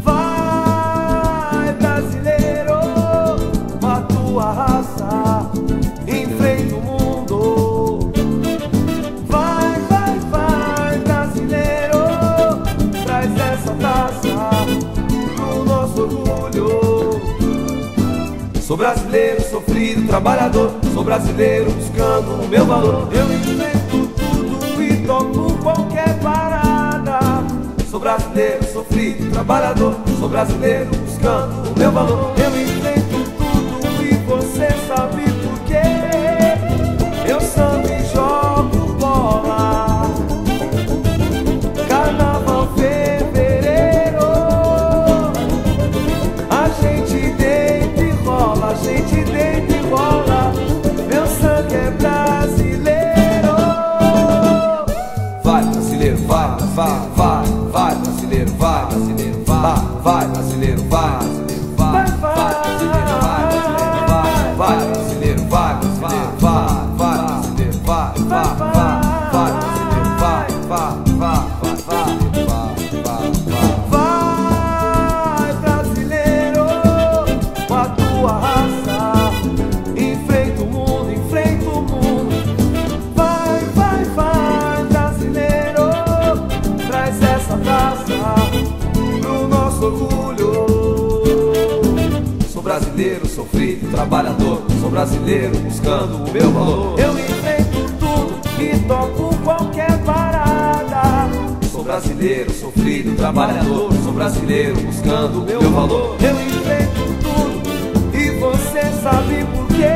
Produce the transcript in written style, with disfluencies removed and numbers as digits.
Vai, brasileiro, com a tua raça, enfrenta o mundo. Vai, vai, vai, brasileiro, traz essa taça pro nosso orgulho. Sou brasileiro, sofrido, trabalhador. Sou brasileiro, buscando o meu valor. Eu enfrento tudo e topo qualquer parada. Sou brasileiro, sofrido, trabalhador. Sou brasileiro, buscando o meu valor. Eu enfrento tudo e você sabe por quê. Eu samba e jogo bola. Carnaval, fevereiro, a gente deita e rola, a gente deita e rola. Meu sangue é brasileiro. Vai, brasileiro, vai, vai, vai, vai, brasileiro, vai, brasileiro, vai, vai, brasileiro, vai, vai, vai, brasileiro, vai, vai, brasileiro, vai, brasileiro, vai, vai, brasileiro, vai, vai, vai, brasileiro, vai, vai, vai, brasileiro, com a tua raça, enfrenta o mundo, enfrenta o mundo. Vai, vai, vai, brasileiro, traz essa taça pro nosso orgulho. Sou brasileiro, sofrido, trabalhador. Sou brasileiro, buscando o meu valor. Eu enfrento tudo e toco qualquer parada. Sou brasileiro, sofrido, trabalhador. Sou brasileiro, buscando o meu valor. Eu enfrento tudo e você sabe por quê.